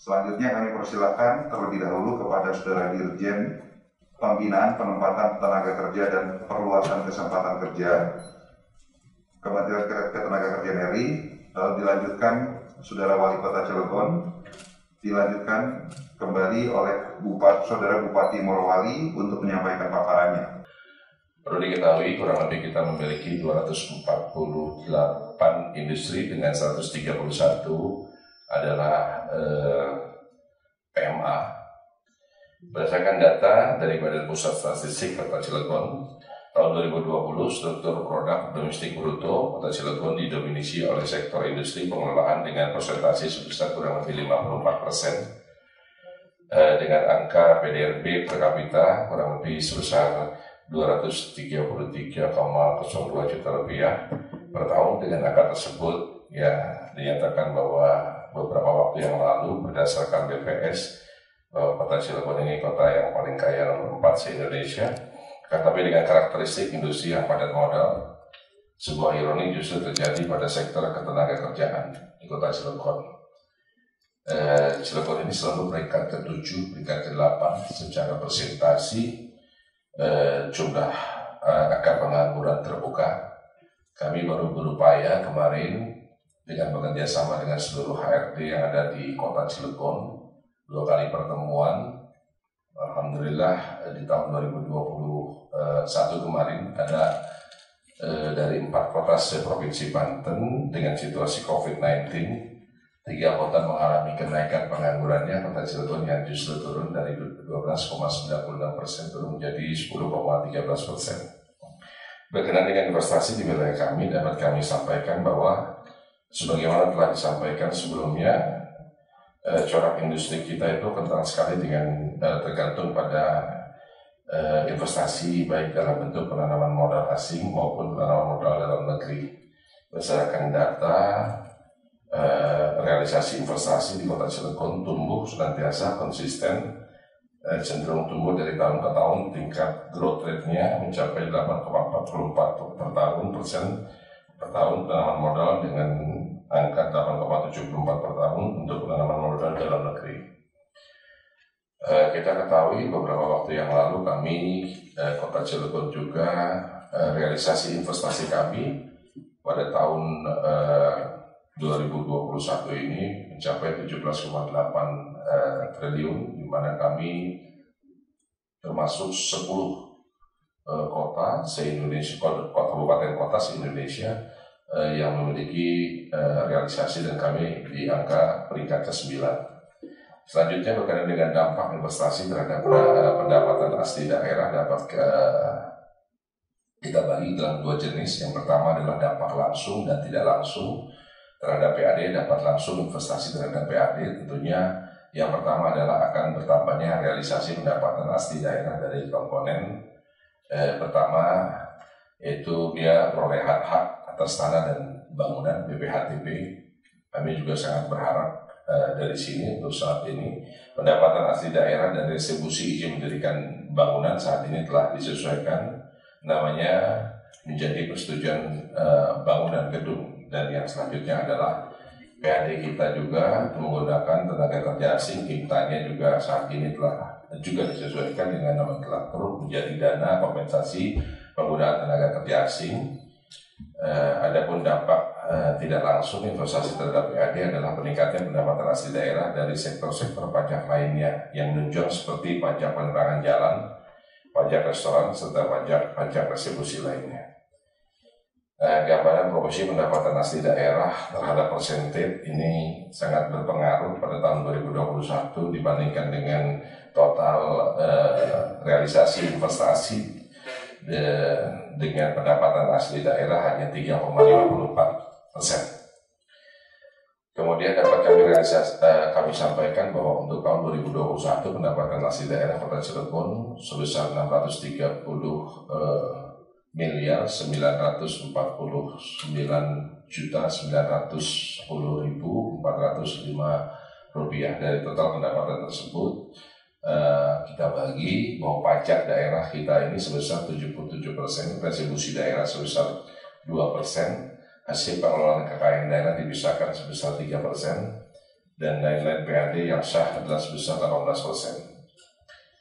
Selanjutnya kami persilakan terlebih dahulu kepada Saudara Dirjen Pembinaan Penempatan Tenaga Kerja dan Perluasan Kesempatan Kerja Kementerian Ketenagakerjaan RI, lalu dilanjutkan Saudara Wali Kota Cilegon, dilanjutkan kembali oleh Saudara Bupati Morowali untuk menyampaikan paparannya. Perlu diketahui kurang lebih kita memiliki 248 industri dengan 131 adalah PMA. Berdasarkan data dari Badan Pusat Statistik Kota Cilegon, tahun 2020 struktur produk domestik bruto Kota Cilegon didominasi oleh sektor industri pengelolaan dengan persentase sebesar kurang lebih 54%, dengan angka PDRB per kapita kurang lebih sebesar 233,02 juta rupiah per tahun. Dengan angka tersebut ya dinyatakan bahwa beberapa waktu yang lalu berdasarkan BPS bahwa Kota Cilegon ini kota yang paling kaya nomor 4 se-Indonesia. Tapi dengan karakteristik industri yang padat modal, sebuah ironi justru terjadi pada sektor ketenagakerjaan di Kota Cilegon. Cilegon ini selalu peringkat ke-7, peringkat ke-8 secara presentasi jumlah angka pengangguran terbuka. Kami baru berupaya kemarin dengan bekerja sama dengan seluruh HRD yang ada di Kota Cilegon, 2 kali pertemuan. Alhamdulillah di tahun 2021 kemarin ada dari 4 kota se-Provinsi Banten dengan situasi COVID-19, 3 kota mengalami kenaikan penganggurannya. Kota Cilegon yang justru turun dari 12,96% turun menjadi 10,13%. Berkenaan dengan investasi di wilayah kami, dapat kami sampaikan bahwa sebagaimana telah disampaikan sebelumnya, corak industri kita itu kental sekali dengan tergantung pada investasi baik dalam bentuk penanaman modal asing maupun penanaman modal dalam negeri. Berdasarkan data, realisasi investasi di Kota Cilegon tumbuh senantiasa konsisten, cenderung tumbuh dari tahun ke tahun. Tingkat growth rate-nya mencapai 8,44% per tahun penanaman modal dengan angka 8,74% per tahun untuk penanaman modal dalam negeri. Kita ketahui beberapa waktu yang lalu kami, Kota Cilegon juga realisasi investasi kami pada tahun 2021 ini mencapai 17,8 triliun, di mana kami termasuk 10 kota se-Indonesia, kabupaten kota se-Indonesia yang memiliki realisasi, dan kami di angka peringkat ke-9. Selanjutnya berkaitan dengan dampak investasi terhadap pendapatan asli daerah dapat kita bagi dalam 2 jenis. Yang pertama adalah dampak langsung dan tidak langsung terhadap PAD. Dapat langsung investasi terhadap PAD tentunya yang pertama adalah akan bertambahnya realisasi pendapatan asli daerah dari komponen pertama, yaitu dia perolehan hak atas tanah dan bangunan BPHTB. Kami juga sangat berharap dari sini untuk saat ini pendapatan asli daerah dan distribusi izin mendirikan bangunan saat ini telah disesuaikan, namanya menjadi persetujuan bangunan gedung. Dan yang selanjutnya adalah PAD kita juga menggunakan tenaga kerja asing. Kita-nya juga saat ini telah juga disesuaikan dengan nomenklatur menjadi dana kompensasi penggunaan tenaga kerja asing. Adapun dampak tidak langsung investasi terhadap PAD adalah peningkatnya pendapatan asli daerah dari sektor-sektor pajak lainnya yang menunjang seperti pajak penerangan jalan, pajak restoran, serta pajak retribusi lainnya. Gambaran proporsi pendapatan asli daerah terhadap persentage ini sangat berpengaruh pada tahun 2021 dibandingkan dengan total realisasi investasi dengan pendapatan asli daerah hanya 3,54%. Kemudian dapat kami sampaikan bahwa untuk tahun 2021 pendapatan asli daerah Kota Cilegon sebesar 603,949,910.405 rupiah. Dari total pendapatan tersebut kita bagi bahwa pajak daerah kita ini sebesar 77%, retribusi daerah sebesar 2%, hasil pengelolaan kekayaan daerah dipisahkan sebesar 3%, dan lain-lain PAD yang sah adalah sebesar 18%.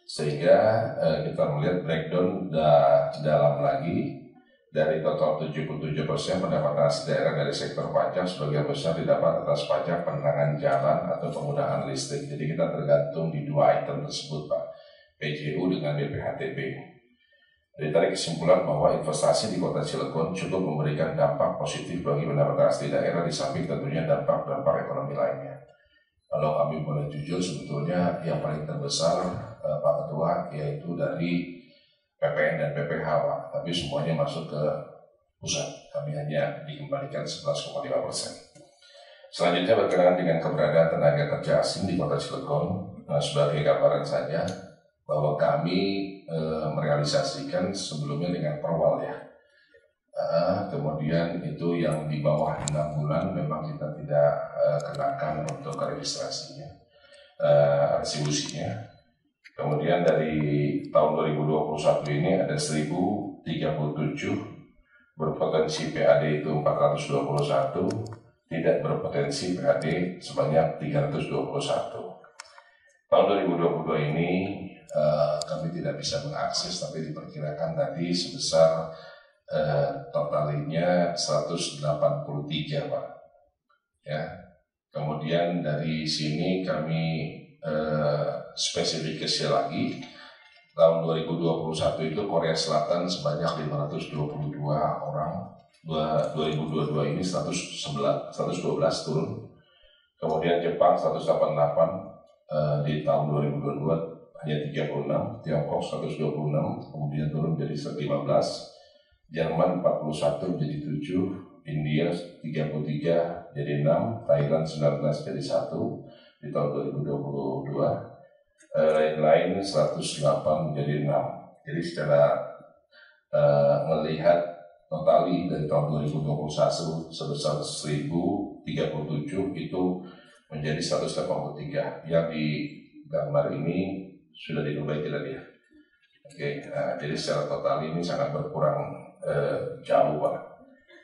Sehingga kita melihat breakdown dalam lagi dari total 77% pendapatan asli daerah dari sektor pajak, sebagian besar didapat atas pajak penerangan jalan atau penggunaan listrik. Jadi kita tergantung di dua item tersebut, Pak, PJU dengan BPHTB. Ditarik kesimpulan bahwa investasi di Kota Cilegon cukup memberikan dampak positif bagi pendapatan asli daerah di samping tentunya dampak-dampak ekonomi lainnya. Kalau kami boleh jujur, sebetulnya yang paling terbesar Pak Ketua yaitu dari PPN dan PPH, Pak. Tapi semuanya masuk ke pusat. Kami hanya dikembalikan 11,5%. Selanjutnya berkenaan dengan keberadaan tenaga kerja asing di Kota Cilegon. Sebagai gambaran saja bahwa kami merealisasikan sebelumnya dengan perwal ya. Kemudian itu yang di bawah 6 bulan memang kita tidak kenakan untuk registrasinya, retribusinya. Kemudian dari tahun 2021 ini ada 1037 berpotensi PAD itu 421, tidak berpotensi PAD sebanyak 321. Tahun 2022 ini kami tidak bisa mengakses, tapi diperkirakan tadi sebesar totalinya 183, Pak. Ya. Kemudian dari sini kami spesifikasi lagi, tahun 2021 itu Korea Selatan sebanyak 522 orang, 2022 ini 112 turun, kemudian Jepang 188, di tahun 2022 hanya 36, Tiongkok 126, kemudian turun jadi 15, Jerman 41 jadi 7, India 33 jadi 6, Thailand 19 jadi 1 di tahun 2022, lain-lain 108 jadi 6. Jadi secara melihat totali dari tahun 2021 sebesar 1037 itu menjadi 183. Yang di gambar ini sudah diperbaiki tadi ya. Oke, jadi secara total ini sangat berkurang jauh, Pak.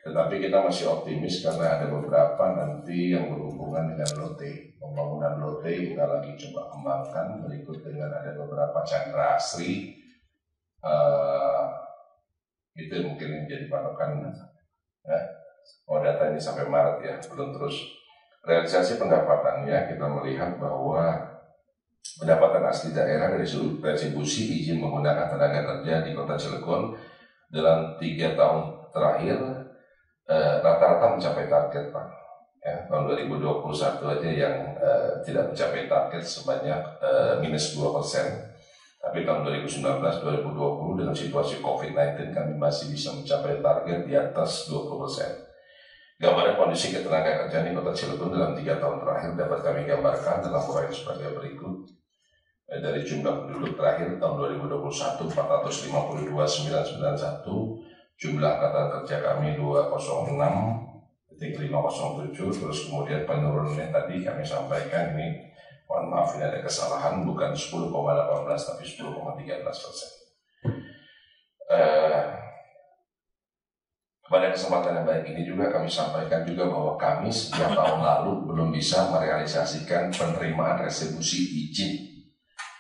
Tetapi kita masih optimis karena ada beberapa nanti yang berhubungan dengan lote. Pembangunan lote kita lagi coba kembangkan, berikut dengan ada beberapa Chandra Asri. Itu mungkin yang jadi patokan. Data ini sampai Maret ya, belum terus. Realisasi pendapatannya kita melihat bahwa pendapatan asli daerah dari seluruh retribusi izin menggunakan tenaga kerja di Kota Cilegon dalam 3 tahun terakhir rata-rata mencapai target, Pak. Ya, tahun 2021 aja yang tidak mencapai target sebanyak minus 2%. Tapi tahun 2019-2020 dengan situasi COVID-19 kami masih bisa mencapai target di atas 20%. Gambaran kondisi ketenaga kerjaan di Kota Cilegon dalam 3 tahun terakhir dapat kami gambarkan dalam uraian sebagai berikut. Dari jumlah penduduk terakhir tahun 2021 452.991, jumlah angkatan kerja kami 206.507, terus kemudian penurunannya tadi kami sampaikan ini, mohon maaf ini ada kesalahan, bukan 10,18 tapi 10,13%. Pada kesempatan yang baik ini juga kami sampaikan juga bahwa kami sejak tahun lalu belum bisa merealisasikan penerimaan retribusi izin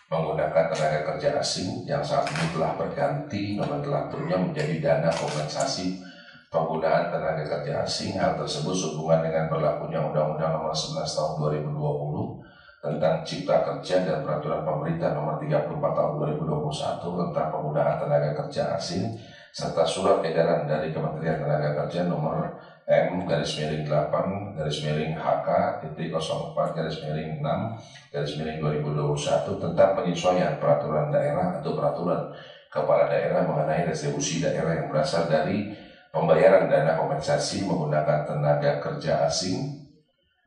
menggunakan tenaga kerja asing yang saat ini telah berganti nomenklaturnya menjadi dana kompensasi penggunaan tenaga kerja asing. Hal tersebut sehubungan dengan berlakunya Undang-Undang Nomor 11 Tahun 2020 tentang Cipta Kerja dan Peraturan Pemerintah Nomor 34 Tahun 2021 tentang penggunaan tenaga kerja asing, serta Surat Edaran dari Kementerian Tenaga Kerja Nomor M-HK-04-6/2021 tentang penyesuaian peraturan daerah atau peraturan kepala daerah mengenai retribusi daerah yang berasal dari pembayaran dana kompensasi menggunakan tenaga kerja asing,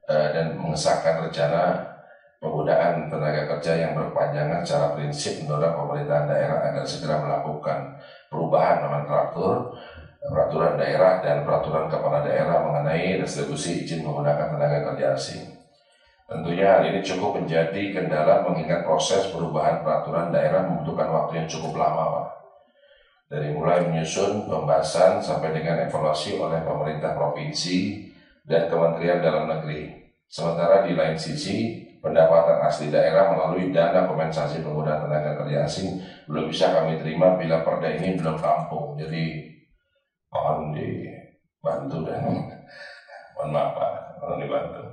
dan mengesahkan rencana penggunaan tenaga kerja yang berkepanjangan secara prinsip mendorong pemerintahan daerah agar segera melakukan perubahan nomenklatur peraturan daerah dan peraturan kepala daerah mengenai retribusi izin menggunakan tenaga kerja asing. Tentunya hal ini cukup menjadi kendala mengingat proses perubahan peraturan daerah membutuhkan waktu yang cukup lama, Pak. Dari mulai menyusun pembahasan sampai dengan evaluasi oleh pemerintah provinsi dan Kementerian Dalam Negeri. Sementara di lain sisi, pendapatan asli daerah melalui dana kompensasi penggunaan tenaga kerja asing belum bisa kami terima bila perda ini belum rampung. Jadi mohon dibantu dan mohon maaf Pak, mohon dibantu.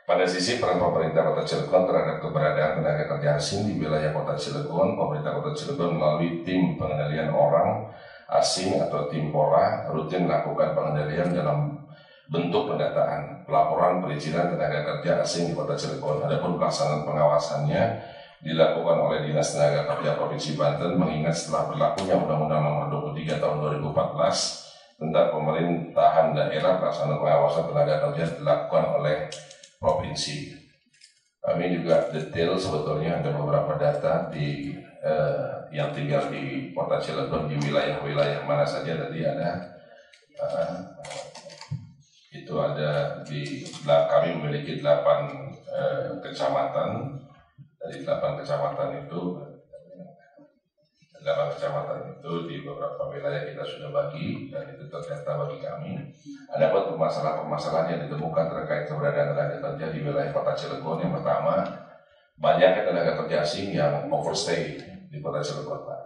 Pada sisi peran pemerintah Kota Cilegon terhadap keberadaan tenaga kerja asing di wilayah Kota Cilegon, pemerintah Kota Cilegon melalui tim pengendalian orang asing atau tim PORA rutin melakukan pengendalian dalam bentuk pendataan, pelaporan perizinan tenaga kerja asing di Kota Cilegon. Adapun pelaksanaan pengawasannya dilakukan oleh Dinas Tenaga Kerja Provinsi Banten mengingat setelah berlakunya Undang-Undang Nomor 23 Tahun 2014 tentang pemerintahan daerah, pelaksanaan pengawasan tenaga kerja dilakukan oleh provinsi. Kami juga detail sebetulnya ada beberapa data di yang tinggal di Kota Cilegon di wilayah-wilayah mana saja. Tadi ada itu ada kami memiliki 8 kecamatan. Dari 8 kecamatan itu 8 kecamatan itu di beberapa wilayah kita sudah bagi dan itu terdata bagi kami. Ada permasalahan-permasalahan yang ditemukan terkait keberadaan tenaga kerja di wilayah Kota Cilegon. Yang pertama, banyaknya tenaga kerja asing yang overstay di Kota Cilegon, Pak.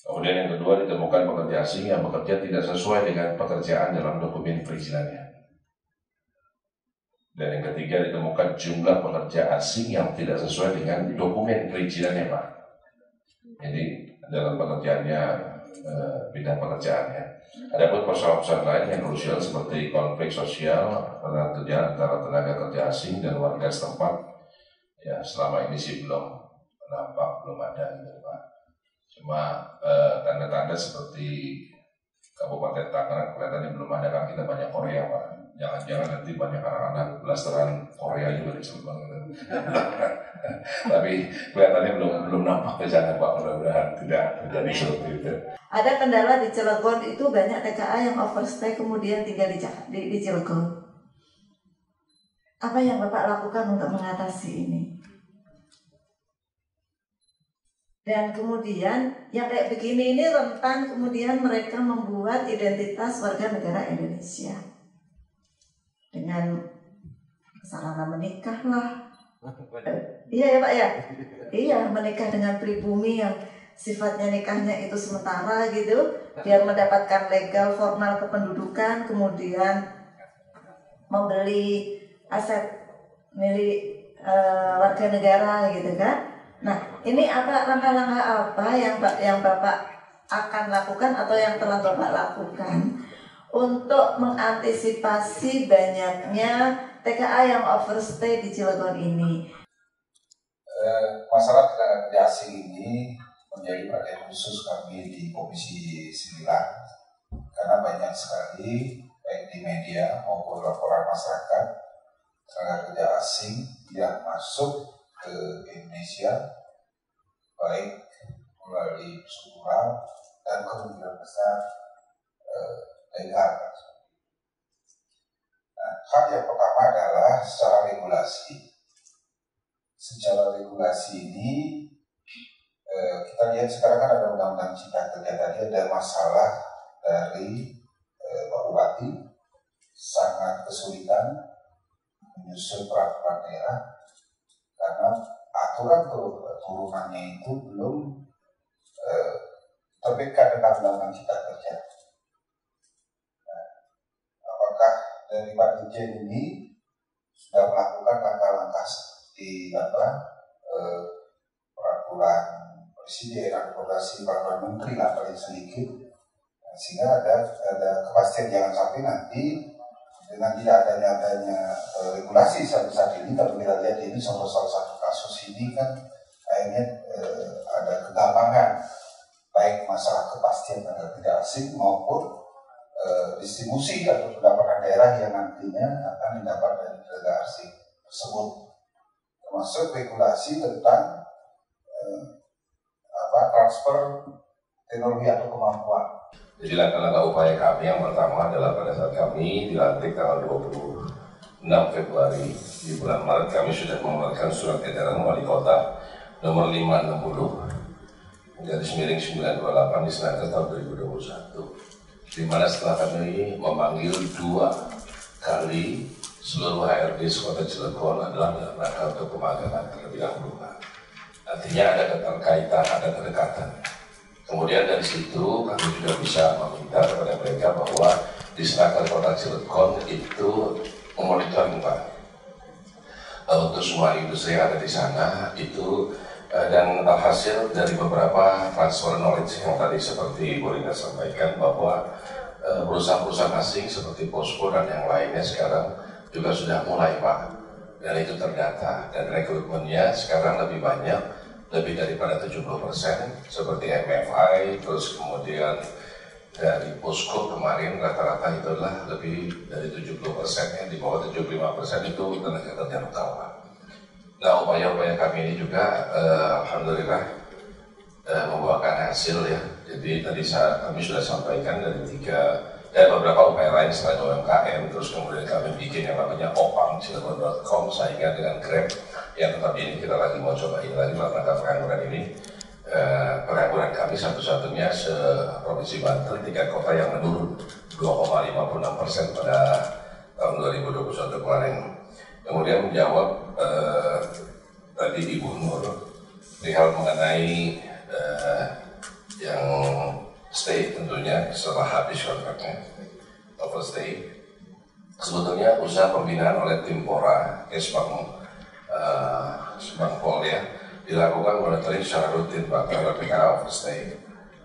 Kemudian yang kedua, ditemukan pekerja asing yang bekerja tidak sesuai dengan pekerjaan dalam dokumen perizinannya. Dan yang ketiga, ditemukan jumlah pekerja asing yang tidak sesuai dengan dokumen perizinannya, Pak. Jadi dalam pekerjaannya, bidang pekerjaannya. Adapun persoalan-persoalan lain yang krusial seperti konflik sosial antara tenaga kerja asing dan warga setempat, ya selama ini sih belum nampak, belum ada gitu, Pak. Cuma tanda-tanda seperti Kabupaten Tangerang kelihatannya belum ada, kan kita banyak Korea, Pak. Jangan-jangan nanti banyak anak-anak blasteran Korea juga di Cilegon gitu. Tapi kelihatannya belum nampak ke sana, Pak. Mudah-mudahan tidak terjadi seperti itu. Ada kendala di Cilegon itu banyak TKA yang overstay kemudian tinggal di Cilegon. Apa yang Bapak lakukan untuk mengatasi ini? Dan kemudian yang kayak begini ini rentan kemudian mereka membuat identitas warga negara Indonesia dengan sarana menikah lah. Iya ya Pak ya. Iya, menikah dengan pribumi yang sifatnya nikahnya itu sementara gitu, biar mendapatkan legal formal kependudukan, kemudian membeli aset milik warga negara gitu kan. Nah, ini apa langkah-langkah apa yang Bapak akan lakukan atau yang telah Bapak lakukan untuk mengantisipasi banyaknya TKA yang overstay di Cilegon ini? Masalah tenaga kerja asing ini menjadi perhatian khusus kami di Komisi 9 karena banyak sekali baik di media maupun laporan masyarakat tenaga kerja asing yang masuk ke Indonesia baik melalui surat dan kemungkinan besar legal. Nah, hal yang pertama adalah secara regulasi. Secara regulasi ini kita lihat sekarang kan ada Undang-Undang Cipta Kerja, tadi ada masalah dari Pak Bupati sangat kesulitan menyusun peraturan daerah karena aturan turunannya itu belum terbitkan dengan Undang-Undang Cipta Kerja. Nah, apakah dari Pak Dirjen ini sudah melakukan langkah-langkah seperti peraturan presiden, advokasi peraturan menteri lah paling sedikit, sehingga ada kepastian jangan sampai nanti dengan tidak adanya regulasi saat ini. Kalau kita lihat ini salah satu kasus ini kan akhirnya ada kegampangan baik masalah kepastian tenaga kerja asing maupun distribusi atau pendapatan daerah yang nantinya akan didapat dari tenaga asing tersebut, termasuk regulasi tentang transfer teknologi atau kemampuan. Jadi langkah-langkah upaya kami yang pertama adalah pada saat kami dilantik tanggal 26 Februari di bulan Maret, kami sudah mengeluarkan surat edaran wali kota nomor 560 garis miring 928 di Senayan tahun 2021, di mana setelah kami memanggil 2 kali seluruh HRD Kota Cilegon adalah dalam rangka untuk pemagangan terlebih dahulu. Artinya ada keterkaitan, ada kedekatan. Kemudian dari situ kami juga bisa meminta kepada mereka bahwa di Senaker Kota Cilegon itu memonitoring Pak untuk semua industri yang ada di sana itu, dan alhasil dari beberapa transfer knowledge yang tadi seperti Bu Rina sampaikan bahwa perusahaan-perusahaan asing seperti Posko dan yang lainnya sekarang juga sudah mulai Pak, dan itu terdata, dan rekrutmennya sekarang lebih banyak, lebih daripada 70%, seperti MFI, terus kemudian dari Posko kemarin rata-rata itu adalah lebih dari 70%, yang di bawah 75% itu tenaga kerja lokal Pak. Nah, upaya-upaya kami ini juga alhamdulillah membuahkan hasil ya. Jadi tadi kami sudah sampaikan dari beberapa upaya lain selain UMKM, terus kemudian kami bikin yang namanya opang.cilegon.com saingan dengan Grab, yang tetap ini kita lagi mau cobain lagi dalam rangka pengangguran ini. Pengangguran kami satu-satunya se-Provinsi Banten, 3 kota yang menurun 2,56% pada tahun 2021 kemarin. Kemudian menjawab tadi Ibu Nur hal mengenai yang stay tentunya setelah habis kontraknya, overstay. Sebetulnya usaha pembinaan oleh tim Pora, Sbangpol ya, dilakukan monitoring secara rutin Pak terhadap PKA overstay.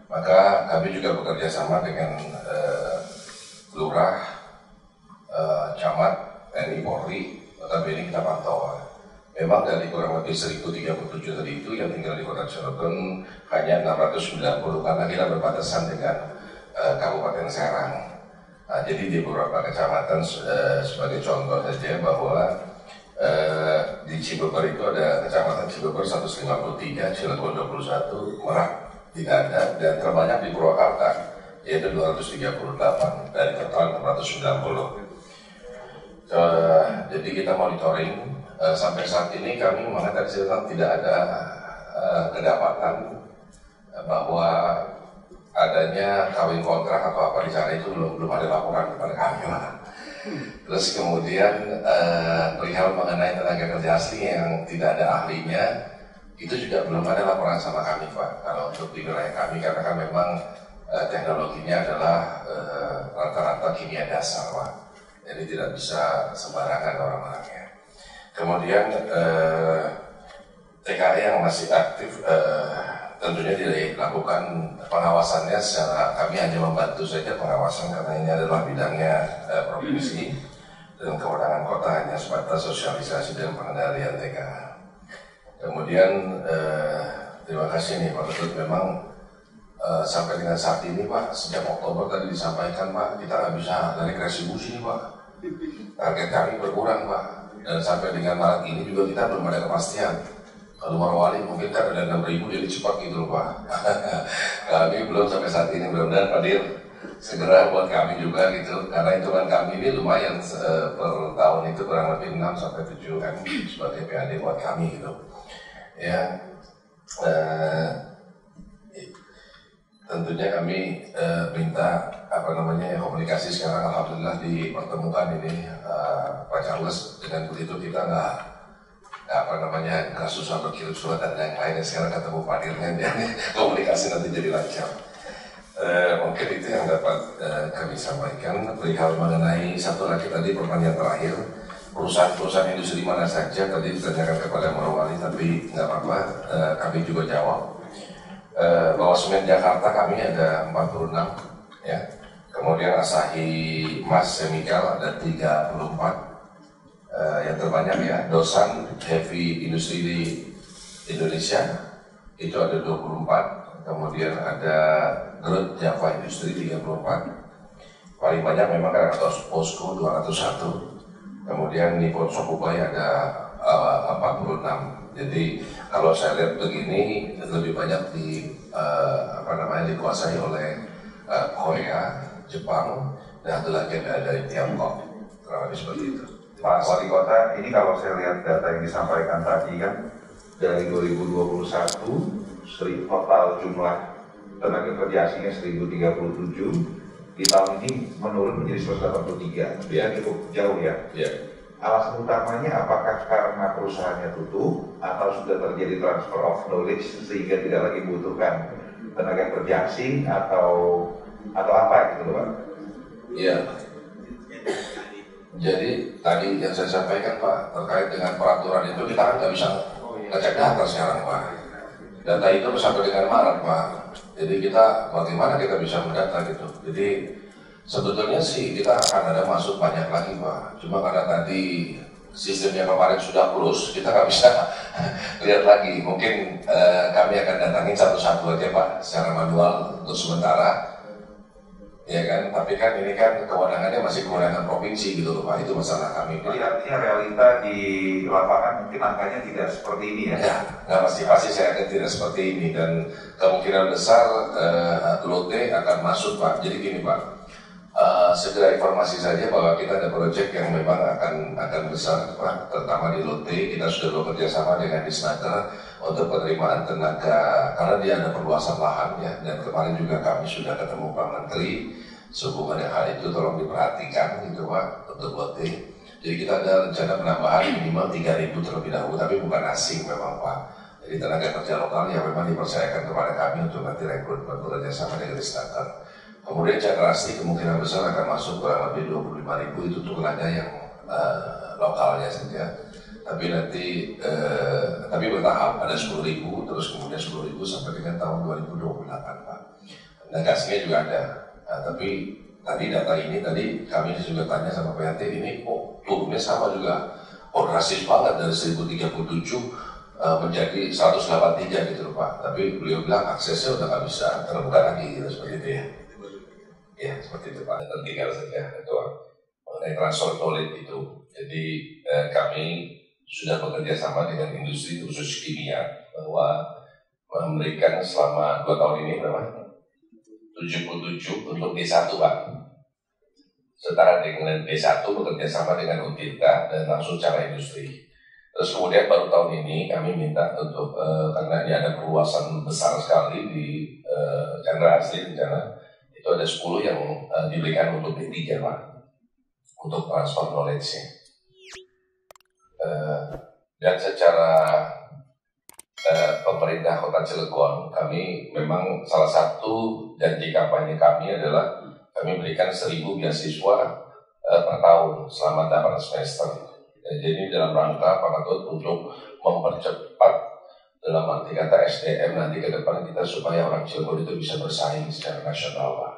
Maka kami juga bekerja sama dengan Lurah, Camat, TNI Polri, notabene kita pantau. Memang dari kurang lebih 1037 tadi itu yang tinggal di Kota Cilegon hanya 690 karena kita berbatasan dengan Kabupaten Serang. Nah, jadi di beberapa kecamatan sebagai contoh saja bahwa di Cibeber itu ada kecamatan Cibeber 153, Cilegon 21, Merak tidak ada, dan terbanyak di Purwakarta yaitu 238 dari total 690. Jadi kita monitoring. Sampai saat ini kami mengatakan tidak ada kedapatan bahwa adanya kawin kontrak atau apa di sana, itu belum ada laporan kepada kami. Terus kemudian perihal mengenai tenaga kerja asing yang tidak ada ahlinya, itu juga belum ada laporan sama kami Pak. Kalau untuk di wilayah kami, karena kan memang teknologinya adalah rata-rata kimia dasar Pak, jadi tidak bisa sembarangan orang-orangnya. Kemudian TKI yang masih aktif tentunya dilakukan pengawasannya secara, kami hanya membantu saja pengawasan karena ini adalah bidangnya provinsi, dan kewenangan kota hanya sebatas sosialisasi dan pengendalian TKI. Kemudian terima kasih nih Pak Ketut, memang sampai dengan saat ini Pak, sejak Oktober tadi disampaikan Pak, kita nggak bisa narik retribusi Pak, target kami berkurang Pak. Dan sampai dengan Maret ini juga kita belum ada kepastian. Kalau Marwali mungkin kan ada 6.000 jadi cepat gitu loh Pak. Kami belum sampai saat ini, mudah-mudahan Pak Dir segera buat kami juga gitu. Karena hitungan kami ini lumayan per tahun itu kurang lebih 6-7 M sebagai PAD buat kami gitu. Ya, tentunya kami minta komunikasi sekarang alhamdulillah dipertemukan ini Pak Charles, dengan begitu kita nggak susah berkirim surat dan yang lainnya. Sekarang ketemu Pak Dirnya, komunikasi nanti jadi lancar. Mungkin itu yang dapat kami sampaikan. Perihal mengenai satu lagi tadi pertanyaan terakhir, perusahaan-perusahaan industri mana saja tadi ditanyakan kepada Marwali, tapi nggak apa-apa, kami juga jawab. Bahwa Semen Jakarta kami ada 46 ya. Kemudian Asahi Mas Chemical ada 34, yang terbanyak ya Dosan Heavy Industri di Indonesia itu ada 24, kemudian ada Grut Java Industri 34, paling banyak memang Krakatau Posko 201, kemudian Nippon Shokubai ada 46. Jadi kalau saya lihat begini lebih banyak dikuasai oleh Korea, Jepang, dan ada lagi dari Tiongkok, kurang lebih seperti itu. Pak Wali Kota, ini kalau saya lihat data yang disampaikan tadi kan dari 2021 total jumlah tenaga kerja asingnya 1037, di tahun ini menurun menjadi 183, ya cukup jauh ya. Yeah. alasan utamanya apakah karena perusahaannya tutup atau sudah terjadi transfer of knowledge sehingga tidak lagi membutuhkan tenaga kerja asing atau apa gitu Pak? Iya. Jadi tadi yang saya sampaikan Pak terkait dengan peraturan itu kita kan nggak bisa ngecek data sekarang Pak. Data itu sampai dengan Maret Pak. Jadi kita bagaimana kita bisa mendata gitu. Jadi sebetulnya sih kita akan ada masuk banyak lagi Pak. Cuma karena tadi sistemnya kemarin sudah close, kita nggak bisa lihat lagi. Mungkin kami akan datangin satu-satu aja Pak secara manual untuk sementara. Ya kan, tapi kan ini kan kewenangannya masih kewenangan provinsi gitu loh Pak, itu masalah kami Pak. Jadi artinya realita di lapangan mungkin angkanya tidak seperti ini ya? Ya, nggak pasti saya akan tidak seperti ini dan kemungkinan besar lote akan masuk Pak. Jadi gini Pak, segera informasi saja bahwa kita ada proyek yang memang akan besar Pak, terutama di lote. Kita sudah bekerja sama dengan Disnaker untuk penerimaan tenaga karena dia ada perluasan lahan ya, dan kemarin juga kami sudah ketemu Pak Menteri sehubungan dengan hal itu, tolong diperhatikan gitu Pak untuk lote. Jadi kita ada rencana penambahan minimal 3.000 terlebih dahulu, tapi bukan asing memang Pak. Jadi tenaga kerja lokal yang memang dipercayakan kepada kami untuk nanti rekrutmen bekerja sama dengan Disnaker. Kemudian Cakrasti kemungkinan besar akan masuk kurang lebih 25.000 itu untuk tenaga yang lokalnya saja. Tapi nanti tapi bertahap ada 10.000 terus kemudian 10.000 sampai dengan tahun 2028 Pak. Tenaga asingnya juga ada. Nah, tapi tadi data ini tadi kami juga tanya sama PHT ini kok turunnya sama juga, drastis banget dari 1037 menjadi 183 gitu loh Pak. Tapi beliau bilang aksesnya udah nggak bisa terbuka lagi gitu, seperti itu ya. Ya seperti itu Pak. Dan tinggal saja ketua mengenai transfer knowledge itu. Jadi kami sudah bekerja sama dengan industri khusus kimia bahwa memberikan selama 2 tahun ini berapa? 77 untuk D1 Pak. Setara dengan D1 bekerja sama dengan Untirta dan langsung cara industri. Terus kemudian baru tahun ini kami minta untuk karena ini ada perluasan besar sekali di Chandra Asli rencana itu ada 10 yang diberikan untuk D3 Pak, untuk transfer knowledge-nya. Dan secara pemerintah Kota Cilegon, kami memang salah satu janji kampanye kami adalah kami berikan 1.000 beasiswa per tahun selama 8 semester. Jadi dalam rangka Pak Ketut untuk mempercepat dalam arti kata SDM nanti ke depan kita supaya orang Cilegon itu bisa bersaing secara nasional Pak.